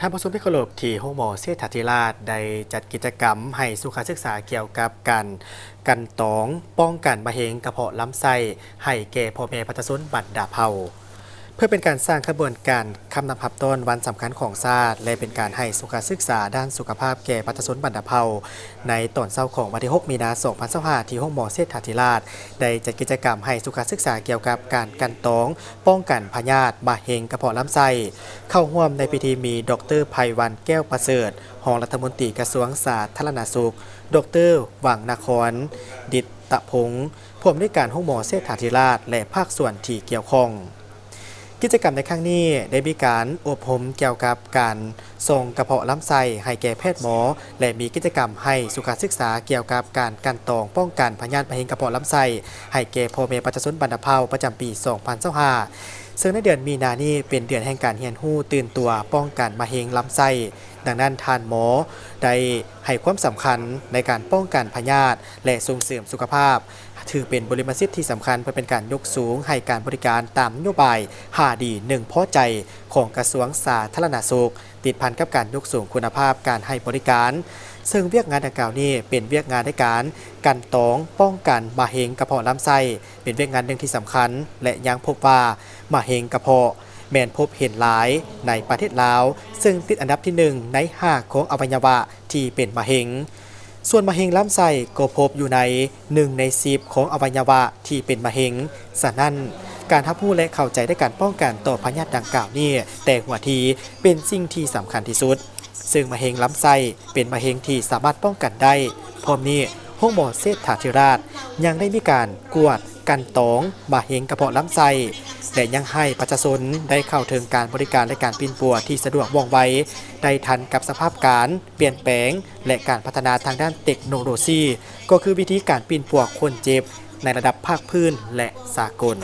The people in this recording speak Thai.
านผู้ชมที่เคารพที่ห้องหมอเสถาธิราชได้จัดกิจกรรมให้สุขศึกษาเกี่ยวกับการกันตองป้องกันมะเร็งกระเพาะลำไส้ให้แก่พ่อแม่ประชาชนบัดดาลเผาเพื่อเป็นการสร้างขบวนการคำนำพับต้นวันสำคัญของชาติและเป็นการให้สุขศึกษาด้านสุขภาพแก่ประชาชนบัดดาลเผาในตอนเช้าของวันที่ 6 มีนาคม 2025ที่ห้องหมอเสถาธิราชได้จัดกิจกรรมให้สุขศึกษาเกี่ยวกับการกันตองป้องกันพยาธิมะเร็งกระเพาะลำไส้เข้าร่วมในพิธีมีดร.ไพวันแก้วประเสริฐรองรัฐมนตรีกระทรวงสาธารณสุขดร.หวังนครดิษฐพงศ์ผู้อำนวยการห้องหมอเสถาธิราชและภาคส่วนที่เกี่ยวข้องกิจกรรมในครั้งนี้ได้มีการอบรมเกี่ยวกับการส่งกระเพาะลำไส้ให้แก่แพทย์หมอและมีกิจกรรมให้สุขศึกษาเกี่ยวกับการกันตองป้องกันพยาธิมะเร็งกระเพาะลำไส้ให้แก่พ่อแม่ประชาชนบัดดาลเผาประจำปี 2025 ซึ่งในเดือนมีนานี้เป็นเดือนแห่งการเรียนรู้ตื่นตัวป้องกันมะเร็งลำไส้ดังนั้นทานหมอได้ให้ความสำคัญในการป้องกันพยาธิและส่งเสริมสุขภาพถือเป็นบริมสิทธิ์ที่สำคัญเพื่อเป็นการยกสูงให้การบริการตามนโยบาย5ดี1พอใจของกระทรวงสาธารณสุขติดพันกับการยกสูงคุณภาพการให้บริการซึ่งเวียกงานดังกล่าวนี้เป็นเวียกงานในการกันตองป้องกันมะเร็งกระเพาะลำไส้เป็นเวียกงานหนึ่งที่สำคัญและยังพบว่ามะเร็งกระเพาะแมนพบเห็นหลายในประเทศลาวซึ่งติดอันดับที่1ใน5ของอวัยวะที่เป็นมะเร็งส่วนมะเร็งลำไส้ก็พบอยู่ใน1ใน10ของอวัยวะที่เป็นมะเร็งฉะนั้นการรับรู้และเข้าใจในการป้องกันต่อพยาธิดังกล่าวนี้แต่หัวทีเป็นสิ่งที่สำคัญที่สุดซึ่งมะเร็งลำไส้เป็นมะเร็งที่สามารถป้องกันได้พร้อมนี้ห้องหมอเสถาธิราชยังได้มีการกวดกันตองมะเร็งกระเพาะลำไส้และยังให้ประชาชนได้เข้าถึงการบริการและการปีนปัวที่สะดวกว่องไวได้ทันกับสภาพการเปลี่ยนแปลงและการพัฒนาทางด้านเทคโนโลยีก็คือวิธีการปีนปัวคนเจ็บในระดับภาคพื้นและสากล